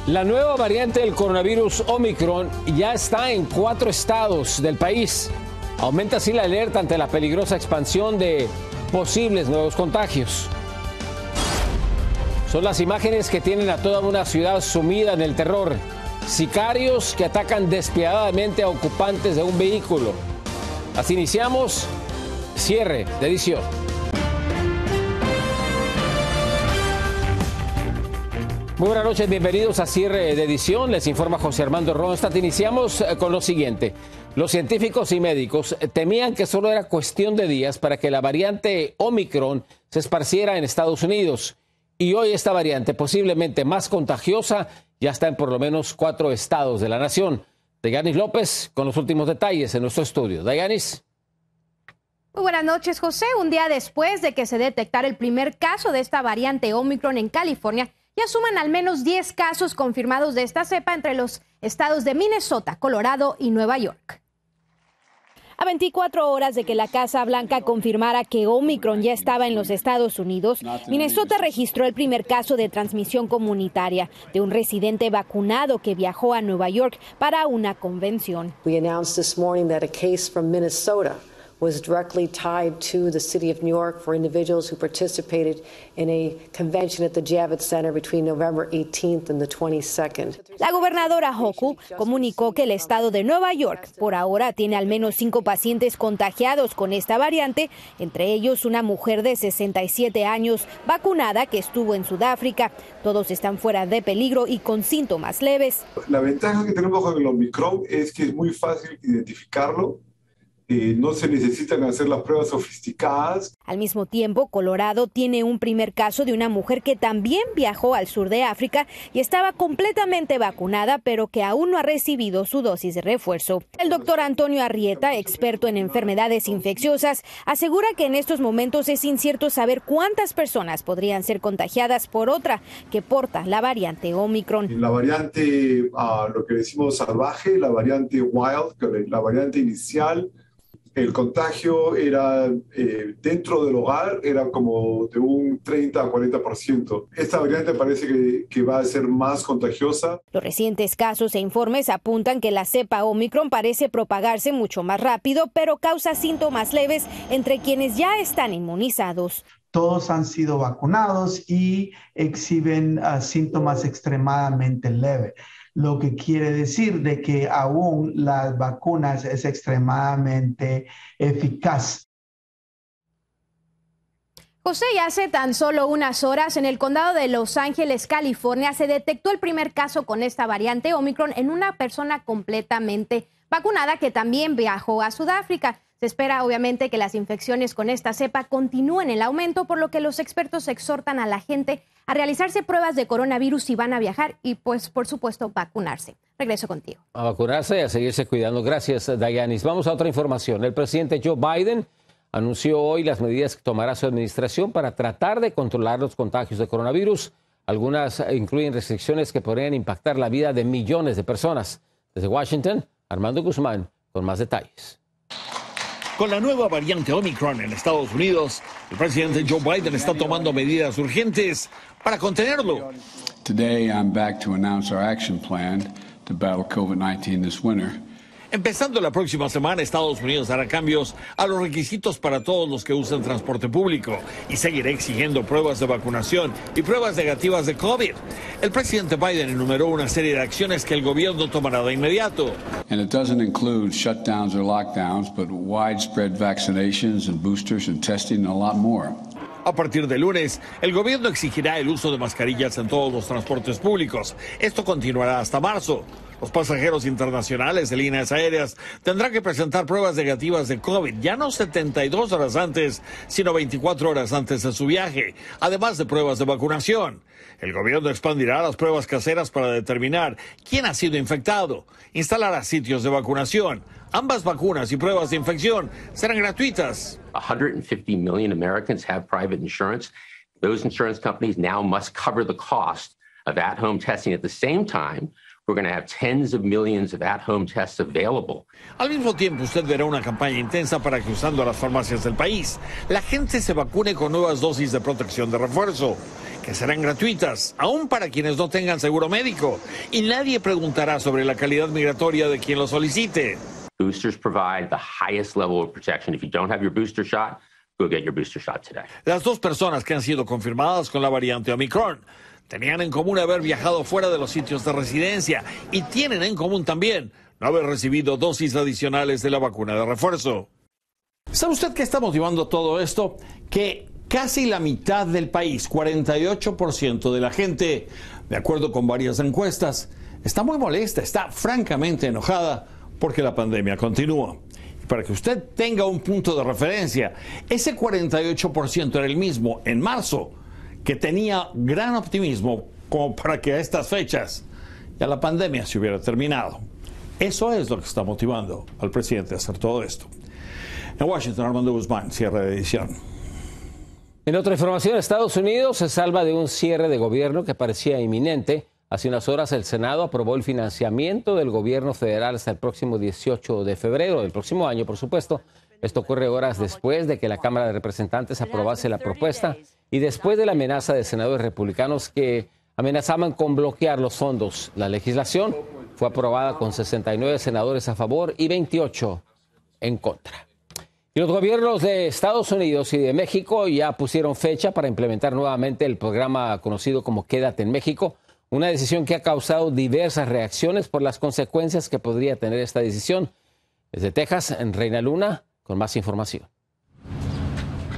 La nueva variante del coronavirus Omicron ya está en 4 estados del país. Aumenta así la alerta ante la peligrosa expansión de posibles nuevos contagios. Son las imágenes que tienen a toda una ciudad sumida en el terror. Sicarios que atacan despiadadamente a ocupantes de un vehículo. Así iniciamos cierre de edición. Muy buenas noches, bienvenidos a cierre de edición. Les informa José Armando Ronstadt. Iniciamos con lo siguiente. Los científicos y médicos temían que solo era cuestión de días para que la variante Omicron se esparciera en Estados Unidos. Y hoy esta variante, posiblemente más contagiosa, ya está en por lo menos 4 estados de la nación. Dayanis López con los últimos detalles en nuestro estudio. Dayanis. Muy buenas noches, José. Un día después de que se detectara el primer caso de esta variante Omicron en California, ya suman al menos 10 casos confirmados de esta cepa entre los estados de Minnesota, Colorado y Nueva York. A 24 horas de que la Casa Blanca confirmara que Omicron ya estaba en los Estados Unidos, Minnesota registró el primer caso de transmisión comunitaria de un residente vacunado que viajó a Nueva York para una convención. We announced this morning that a case from Minnesota was directly tied to the city of New York for individuals who participated in a convention at the Javits Center between November 18th and the 22nd. La gobernadora Hochul comunicó que el estado de Nueva York por ahora tiene al menos 5 pacientes contagiados con esta variante, entre ellos una mujer de 67 años vacunada que estuvo en Sudáfrica. Todos están fuera de peligro y con síntomas leves. La ventaja que tenemos con el Omicron es que es muy fácil identificarlo. No se necesitan hacer las pruebas sofisticadas. Al mismo tiempo, Colorado tiene un primer caso de una mujer que también viajó al sur de África y estaba completamente vacunada, pero que aún no ha recibido su dosis de refuerzo. El doctor Antonio Arrieta, experto en enfermedades infecciosas, asegura que en estos momentos es incierto saber cuántas personas podrían ser contagiadas por otra que porta la variante Omicron. La variante, lo que decimos salvaje, la variante wild, la variante inicial, el contagio era dentro del hogar, era como de un 30 a 40%. Esta variante parece que va a ser más contagiosa. Los recientes casos e informes apuntan que la cepa Omicron parece propagarse mucho más rápido, pero causa síntomas leves entre quienes ya están inmunizados. Todos han sido vacunados y exhiben síntomas extremadamente leves, lo que quiere decir de que aún las vacunas es extremadamente eficaz. José, y hace tan solo unas horas en el condado de Los Ángeles, California, se detectó el primer caso con esta variante Omicron en una persona completamente vacunada que también viajó a Sudáfrica. Se espera, obviamente, que las infecciones con esta cepa continúen el aumento, por lo que los expertos exhortan a la gente a realizarse pruebas de coronavirus si van a viajar y, pues, por supuesto, vacunarse. Regreso contigo. A vacunarse y a seguirse cuidando. Gracias, Dayanis. Vamos a otra información. El presidente Joe Biden anunció hoy las medidas que tomará su administración para tratar de controlar los contagios de coronavirus. Algunas incluyen restricciones que podrían impactar la vida de millones de personas. Desde Washington, Armando Guzmán con más detalles. Con la nueva variante Omicron en Estados Unidos, el presidente Joe Biden está tomando medidas urgentes para contenerlo. Today, I'm back to announce our action plan to battle COVID-19 this winter. Empezando la próxima semana, Estados Unidos hará cambios a los requisitos para todos los que usan transporte público y seguirá exigiendo pruebas de vacunación y pruebas negativas de COVID. El presidente Biden enumeró una serie de acciones que el gobierno tomará de inmediato. And it doesn't include shutdowns or lockdowns, but widespread vaccinations and boosters and testing and a lot more. A partir de lunes, el gobierno exigirá el uso de mascarillas en todos los transportes públicos. Esto continuará hasta marzo. Los pasajeros internacionales de líneas aéreas tendrán que presentar pruebas negativas de COVID, ya no 72 horas antes, sino 24 horas antes de su viaje, además de pruebas de vacunación. El gobierno expandirá las pruebas caseras para determinar quién ha sido infectado. Instalará sitios de vacunación. Ambas vacunas y pruebas de infección serán gratuitas. 150 million Americans have private insurance. Those insurance companies now must cover the cost of at-home testing. At the same time, we're going to have tens of millions of at-home tests available. Al mismo tiempo, usted verá una campaña intensa para que, usando las farmacias del país, la gente se vacune con nuevas dosis de protección de refuerzo. que serán gratuitas, aún para quienes no tengan seguro médico, y nadie preguntará sobre la calidad migratoria de quien lo solicite. Boosters provide the highest level of protection. If you don't have your booster shot, go get your booster shot today. Las dos personas que han sido confirmadas con la variante Omicron tenían en común haber viajado fuera de los sitios de residencia y tienen en común también no haber recibido dosis adicionales de la vacuna de refuerzo. ¿Sabe usted qué está motivando todo esto? Que casi la mitad del país, 48% de la gente, de acuerdo con varias encuestas, está muy molesta, está francamente enojada porque la pandemia continúa. Y para que usted tenga un punto de referencia, ese 48% era el mismo en marzo, que tenía gran optimismo como para que a estas fechas ya la pandemia se hubiera terminado. Eso es lo que está motivando al presidente a hacer todo esto. En Washington, Armando Guzmán, cierre de edición. En otra información, Estados Unidos se salva de un cierre de gobierno que parecía inminente. Hace unas horas el Senado aprobó el financiamiento del gobierno federal hasta el próximo 18 de febrero del próximo año, por supuesto. Esto ocurre horas después de que la Cámara de Representantes aprobase la propuesta y después de la amenaza de senadores republicanos que amenazaban con bloquear los fondos. La legislación fue aprobada con 69 senadores a favor y 28 en contra. Y los gobiernos de Estados Unidos y de México ya pusieron fecha para implementar nuevamente el programa conocido como Quédate en México, una decisión que ha causado diversas reacciones por las consecuencias que podría tener esta decisión. Desde Texas, en Reina Luna, con más información.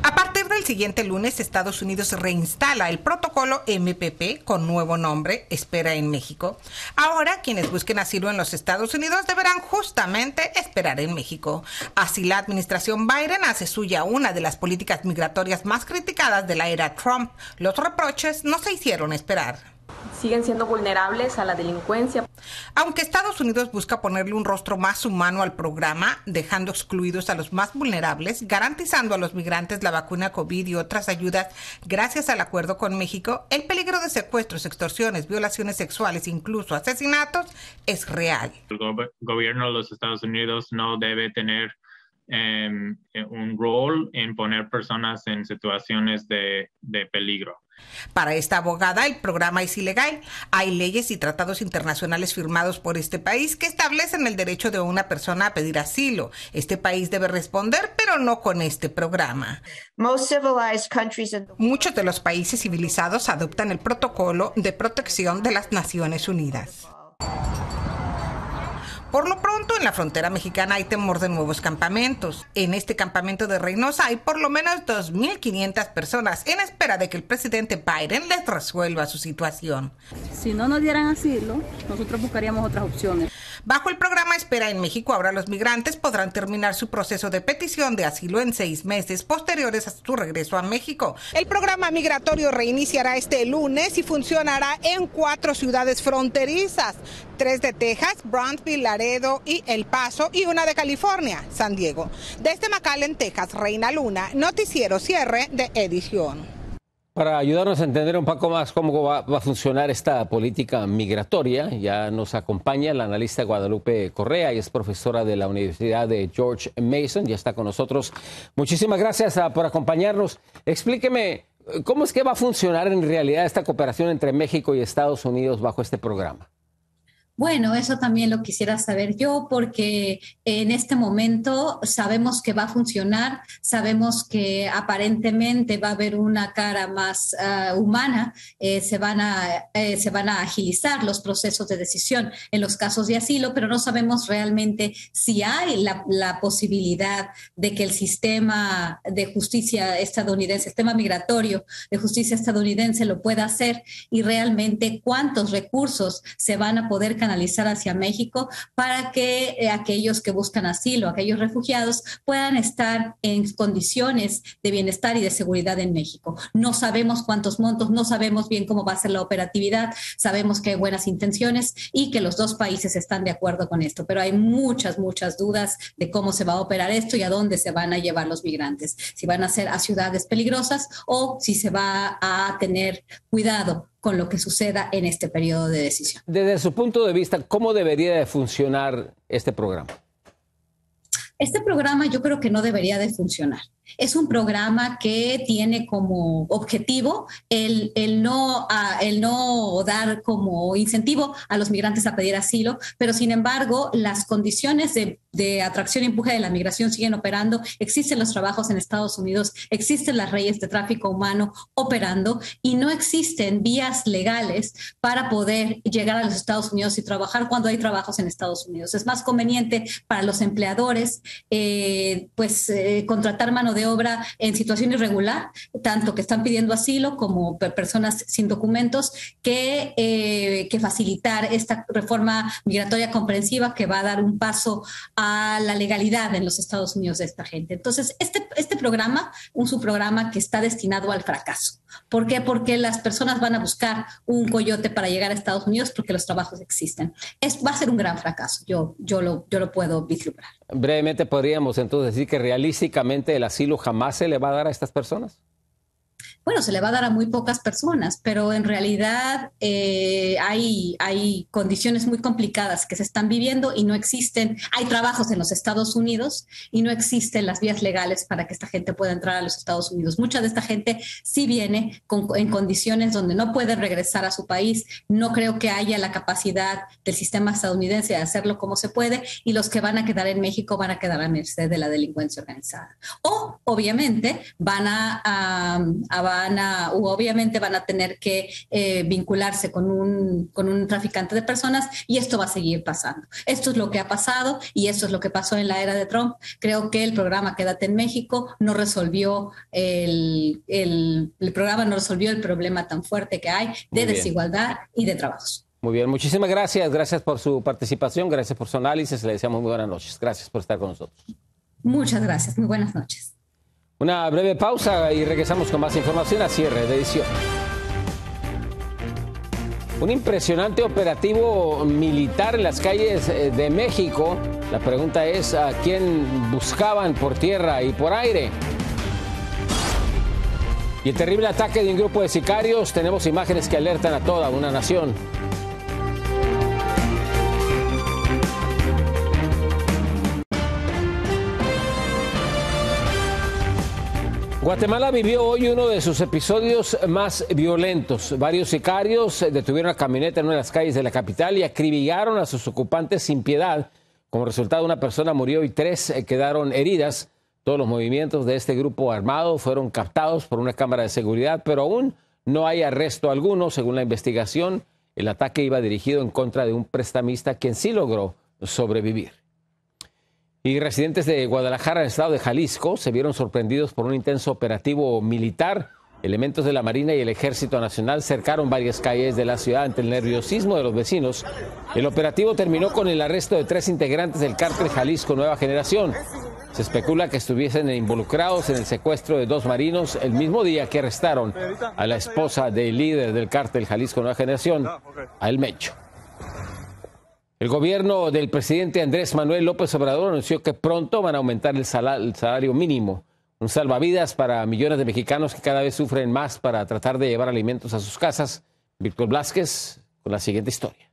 A partir del siguiente lunes, Estados Unidos reinstala el protocolo MPP con nuevo nombre, Espera en México. Ahora, quienes busquen asilo en los Estados Unidos deberán justamente esperar en México. Así, la administración Biden hace suya una de las políticas migratorias más criticadas de la era Trump. Los reproches no se hicieron esperar. Siguen siendo vulnerables a la delincuencia. Aunque Estados Unidos busca ponerle un rostro más humano al programa, dejando excluidos a los más vulnerables, garantizando a los migrantes la vacuna COVID y otras ayudas gracias al acuerdo con México, el peligro de secuestros, extorsiones, violaciones sexuales, incluso asesinatos, es real. El gobierno de los Estados Unidos no debe tener un rol en poner personas en situaciones de peligro. Para esta abogada, el programa es ilegal. Hay leyes y tratados internacionales firmados por este país que establecen el derecho de una persona a pedir asilo. Este país debe responder, pero no con este programa. Muchos de los países civilizados adoptan el protocolo de protección de las Naciones Unidas. Por lo pronto, en la frontera mexicana hay temor de nuevos campamentos. En este campamento de Reynosa hay por lo menos 2.500 personas en espera de que el presidente Biden les resuelva su situación. Si no nos dieran asilo, nosotros buscaríamos otras opciones. Bajo el programa Espera en México, ahora los migrantes podrán terminar su proceso de petición de asilo en 6 meses posteriores a su regreso a México. El programa migratorio reiniciará este lunes y funcionará en 4 ciudades fronterizas: 3 de Texas, Brownsville, Laredo y El Paso, y 1 de California, San Diego. Desde McAllen, Texas, Reina Luna, noticiero cierre de edición. Para ayudarnos a entender un poco más cómo va a funcionar esta política migratoria, ya nos acompaña la analista Guadalupe Correa, y es profesora de la Universidad de George Mason, ya está con nosotros. Muchísimas gracias por acompañarnos. Explíqueme, ¿cómo es que va a funcionar en realidad esta cooperación entre México y Estados Unidos bajo este programa? Bueno, eso también lo quisiera saber yo, porque en este momento sabemos que va a funcionar, sabemos que aparentemente va a haber una cara más humana, se van a agilizar los procesos de decisión en los casos de asilo, pero no sabemos realmente si hay la posibilidad de que el sistema de justicia estadounidense, el sistema migratorio de justicia estadounidense lo pueda hacer, y realmente cuántos recursos se van a poder canalizar hacia México para que aquellos que buscan asilo, aquellos refugiados, puedan estar en condiciones de bienestar y de seguridad en México. No sabemos cuántos montos, no sabemos bien cómo va a ser la operatividad, sabemos que hay buenas intenciones y que los dos países están de acuerdo con esto, pero hay muchas dudas de cómo se va a operar esto y a dónde se van a llevar los migrantes, si van a ser a ciudades peligrosas o si se va a tener cuidado con lo que suceda en este periodo de decisión. Desde su punto de vista, ¿cómo debería de funcionar este programa? Este programa yo creo que no debería de funcionar. Es un programa que tiene como objetivo el no dar como incentivo a los migrantes a pedir asilo, pero sin embargo las condiciones de atracción y empuje de la migración siguen operando. Existen los trabajos en Estados Unidos, existen las redes de tráfico humano operando y no existen vías legales para poder llegar a los Estados Unidos y trabajar cuando hay trabajos en Estados Unidos. Es más conveniente para los empleadores contratar mano de obra en situación irregular, tanto que están pidiendo asilo como personas sin documentos, que facilitar esta reforma migratoria comprensiva que va a dar un paso a la legalidad en los Estados Unidos de esta gente. Entonces, este programa es un programa que está destinado al fracaso. ¿Por qué? Porque las personas van a buscar un coyote para llegar a Estados Unidos porque los trabajos existen. Va a ser un gran fracaso, yo lo puedo vislumbrar. Brevemente, ¿podríamos entonces decir que realísticamente el asilo jamás se le va a dar a estas personas? Bueno, se le va a dar a muy pocas personas, pero en realidad hay condiciones muy complicadas que se están viviendo y no existen, hay trabajos en los Estados Unidos y no existen las vías legales para que esta gente pueda entrar a los Estados Unidos. Mucha de esta gente sí viene en condiciones donde no puede regresar a su país. No creo que haya la capacidad del sistema estadounidense de hacerlo como se puede, y los que van a quedar en México van a quedar a merced de la delincuencia organizada. O, obviamente, van a tener que vincularse con un traficante de personas, y esto va a seguir pasando. Esto es lo que ha pasado y esto es lo que pasó en la era de Trump. Creo que el programa Quédate en México no resolvió el problema tan fuerte que hay de desigualdad y de trabajos. Muy bien, muchísimas gracias. Gracias por su participación, gracias por su análisis. Le deseamos muy buenas noches. Gracias por estar con nosotros. Muchas gracias. Muy buenas noches. Una breve pausa y regresamos con más información a cierre de edición. Un impresionante operativo militar en las calles de México. La pregunta es, ¿a quién buscaban por tierra y por aire? Y el terrible ataque de un grupo de sicarios. Tenemos imágenes que alertan a toda una nación. Guatemala vivió hoy uno de sus episodios más violentos. Varios sicarios detuvieron una camioneta en una de las calles de la capital y acribillaron a sus ocupantes sin piedad. Como resultado, una persona murió y 3 quedaron heridas. Todos los movimientos de este grupo armado fueron captados por una cámara de seguridad, pero aún no hay arresto alguno. Según la investigación, el ataque iba dirigido en contra de un prestamista quien sí logró sobrevivir. Y residentes de Guadalajara, en el estado de Jalisco, se vieron sorprendidos por un intenso operativo militar. Elementos de la Marina y el Ejército Nacional cercaron varias calles de la ciudad ante el nerviosismo de los vecinos. El operativo terminó con el arresto de 3 integrantes del cártel Jalisco Nueva Generación. Se especula que estuviesen involucrados en el secuestro de 2 marinos el mismo día que arrestaron a la esposa del líder del cártel Jalisco Nueva Generación, a El Mencho. El gobierno del presidente Andrés Manuel López Obrador anunció que pronto van a aumentar el salario mínimo, un salvavidas para millones de mexicanos que cada vez sufren más para tratar de llevar alimentos a sus casas. Víctor Blázquez con la siguiente historia.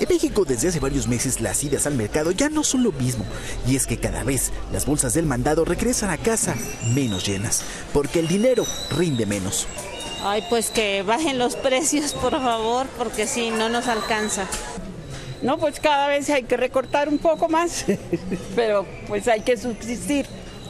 En México, desde hace varios meses, las idas al mercado ya no son lo mismo. Y es que cada vez las bolsas del mandado regresan a casa menos llenas, porque el dinero rinde menos. Ay, pues que bajen los precios, por favor, porque si no nos alcanza. No, pues cada vez hay que recortar un poco más, pero pues hay que subsistir.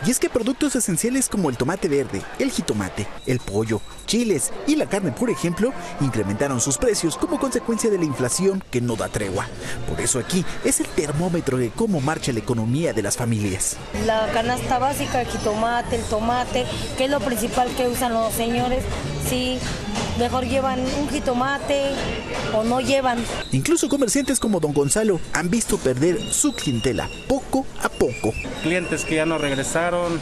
Y es que productos esenciales como el tomate verde, el jitomate, el pollo, chiles y la carne, por ejemplo, incrementaron sus precios como consecuencia de la inflación que no da tregua. Por eso aquí es el termómetro de cómo marcha la economía de las familias. La canasta básica, el jitomate, el tomate, que es lo principal que usan los señores, sí, mejor llevan un jitomate o no llevan. Incluso comerciantes como don Gonzalo han visto perder su clientela poco a poco. Clientes que ya no regresaron,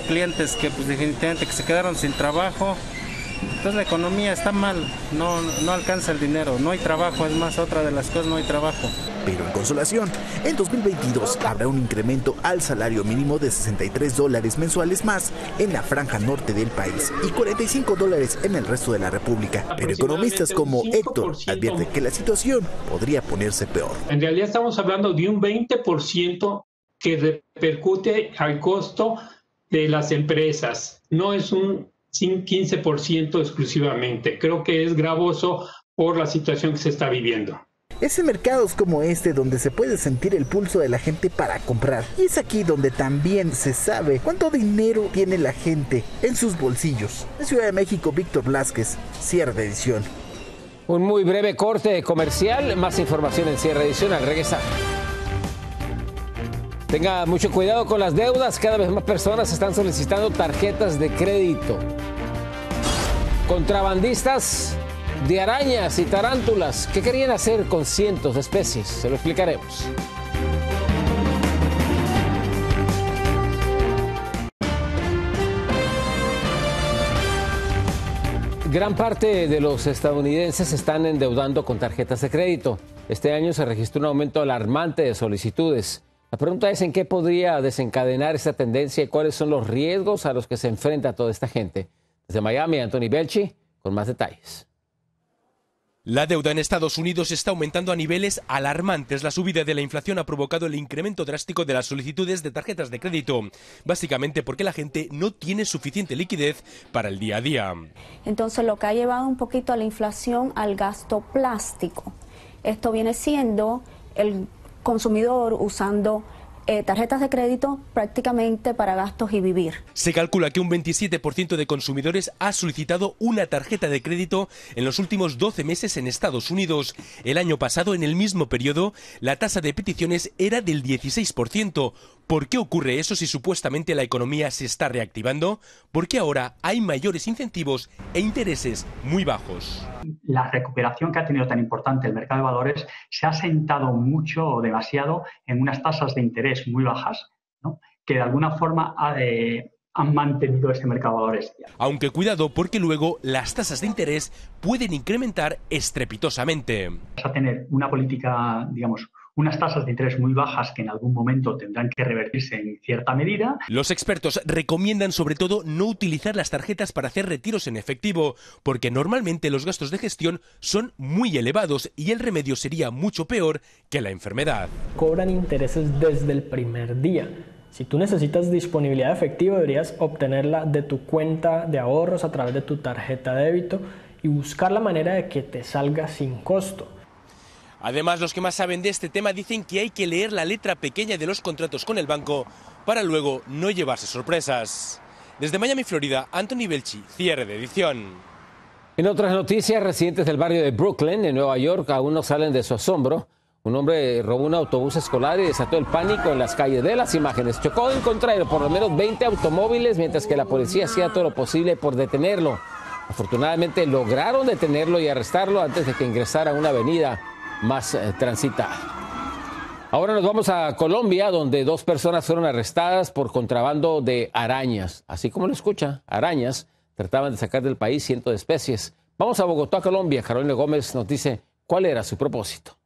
clientes que pues definitivamente que se quedaron sin trabajo. Entonces la economía está mal, no alcanza el dinero, no hay trabajo, es más, otra de las cosas, no hay trabajo. Pero en consolación, en 2022 habrá un incremento al salario mínimo de $63 mensuales más en la franja norte del país y $45 en el resto de la República. Pero economistas como Héctor advierten que la situación podría ponerse peor. En realidad estamos hablando de un 20% que repercute al costo de las empresas. No es un 15% exclusivamente. Creo que es gravoso por la situación que se está viviendo. Es en mercados como este donde se puede sentir el pulso de la gente para comprar. Y es aquí donde también se sabe cuánto dinero tiene la gente en sus bolsillos. En Ciudad de México, Víctor Blázquez, Cierre de Edición. Un muy breve corte comercial. Más información en Cierre de Edición al regresar. Tenga mucho cuidado con las deudas. Cada vez más personas están solicitando tarjetas de crédito. Contrabandistas de arañas y tarántulas. ¿Qué querían hacer con cientos de especies? Se lo explicaremos. Gran parte de los estadounidenses se están endeudando con tarjetas de crédito. Este año se registró un aumento alarmante de solicitudes. La pregunta es en qué podría desencadenar esta tendencia y cuáles son los riesgos a los que se enfrenta toda esta gente. Desde Miami, Anthony Belchi con más detalles. La deuda en Estados Unidos está aumentando a niveles alarmantes. La subida de la inflación ha provocado el incremento drástico de las solicitudes de tarjetas de crédito, básicamente porque la gente no tiene suficiente liquidez para el día a día. Entonces, lo que ha llevado un poquito a la inflación al gasto plástico. Esto viene siendo el consumidor usando tarjetas de crédito prácticamente para gastos y vivir. Se calcula que un 27% de consumidores ha solicitado una tarjeta de crédito en los últimos 12 meses en Estados Unidos. El año pasado, en el mismo periodo, la tasa de peticiones era del 16%. ¿Por qué ocurre eso si supuestamente la economía se está reactivando? Porque ahora hay mayores incentivos e intereses muy bajos. La recuperación que ha tenido tan importante el mercado de valores se ha sentado mucho o demasiado en unas tasas de interés muy bajas, ¿no?, que de alguna forma han mantenido este mercado de valores. Aunque cuidado, porque luego las tasas de interés pueden incrementar estrepitosamente. Vas a tener una política, digamos, unas tasas de interés muy bajas que en algún momento tendrán que revertirse en cierta medida. Los expertos recomiendan sobre todo no utilizar las tarjetas para hacer retiros en efectivo, porque normalmente los gastos de gestión son muy elevados y el remedio sería mucho peor que la enfermedad. Cobran intereses desde el primer día. Si tú necesitas disponibilidad de efectivo, deberías obtenerla de tu cuenta de ahorros a través de tu tarjeta de débito y buscar la manera de que te salga sin costo. Además, los que más saben de este tema dicen que hay que leer la letra pequeña de los contratos con el banco para luego no llevarse sorpresas. Desde Miami, Florida, Anthony Belchi, Cierre de Edición. En otras noticias, residentes del barrio de Brooklyn, en Nueva York, aún no salen de su asombro. Un hombre robó un autobús escolar y desató el pánico en las calles. De las imágenes, chocó en contra de por lo menos 20 automóviles, mientras que la policía hacía todo lo posible por detenerlo. Afortunadamente lograron detenerlo y arrestarlo antes de que ingresara a una avenida más transitada. Ahora nos vamos a Colombia, donde 2 personas fueron arrestadas por contrabando de arañas. Así como lo escucha, arañas. Trataban de sacar del país cientos de especies. Vamos a Bogotá, Colombia. Carolina Gómez nos dice cuál era su propósito.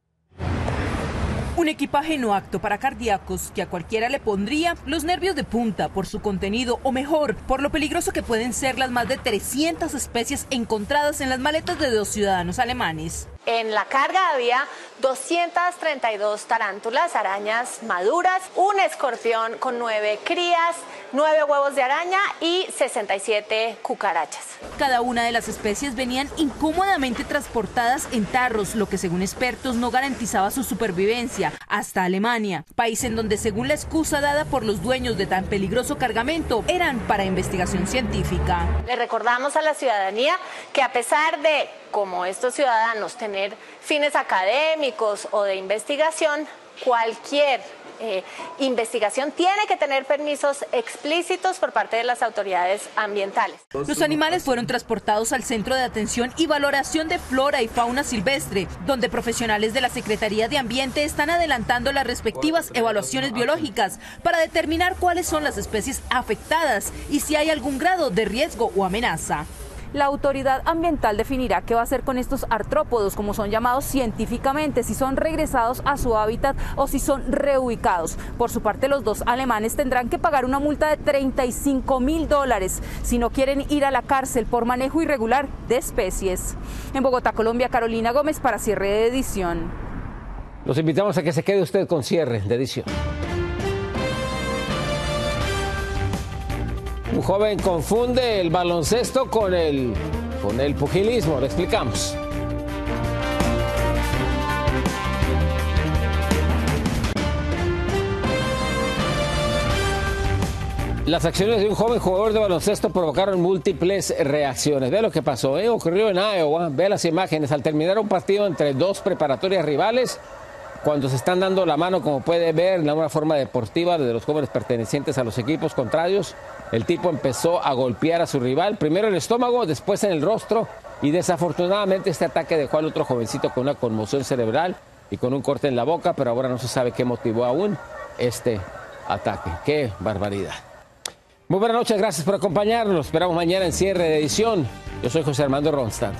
Un equipaje no apto para cardíacos que a cualquiera le pondría los nervios de punta por su contenido o mejor, por lo peligroso que pueden ser las más de 300 especies encontradas en las maletas de 2 ciudadanos alemanes. En la carga había 232 tarántulas, arañas maduras, un escorpión con 9 crías, 9 huevos de araña y 67 cucarachas. Cada una de las especies venían incómodamente transportadas en tarros, lo que según expertos no garantizaba su supervivencia, hasta Alemania, país en donde según la excusa dada por los dueños de tan peligroso cargamento, eran para investigación científica. Le recordamos a la ciudadanía que a pesar de, como estos ciudadanos, tener fines académicos o de investigación, cualquier investigación tiene que tener permisos explícitos por parte de las autoridades ambientales. Los animales fueron transportados al Centro de Atención y Valoración de Flora y Fauna Silvestre, donde profesionales de la Secretaría de Ambiente están adelantando las respectivas evaluaciones biológicas para determinar cuáles son las especies afectadas y si hay algún grado de riesgo o amenaza. La autoridad ambiental definirá qué va a hacer con estos artrópodos, como son llamados científicamente, si son regresados a su hábitat o si son reubicados. Por su parte, los 2 alemanes tendrán que pagar una multa de $35.000 si no quieren ir a la cárcel por manejo irregular de especies. En Bogotá, Colombia, Carolina Gómez para Cierre de Edición. Los invitamos a que se quede usted con Cierre de Edición. Un joven confunde el baloncesto con el pugilismo. Lo explicamos. Las acciones de un joven jugador de baloncesto provocaron múltiples reacciones. Ve lo que pasó, ocurrió en Iowa. Ve las imágenes. Al terminar un partido entre dos preparatorias rivales, cuando se están dando la mano, como puede ver, en una forma deportiva de los jóvenes pertenecientes a los equipos contrarios, el tipo empezó a golpear a su rival, primero en el estómago, después en el rostro, y desafortunadamente este ataque dejó al otro jovencito con una conmoción cerebral y con un corte en la boca, pero ahora no se sabe qué motivó aún este ataque. ¡Qué barbaridad! Muy buenas noches, gracias por acompañarnos. Esperamos mañana en cierre de edición. Yo soy José Armando Ronstadt.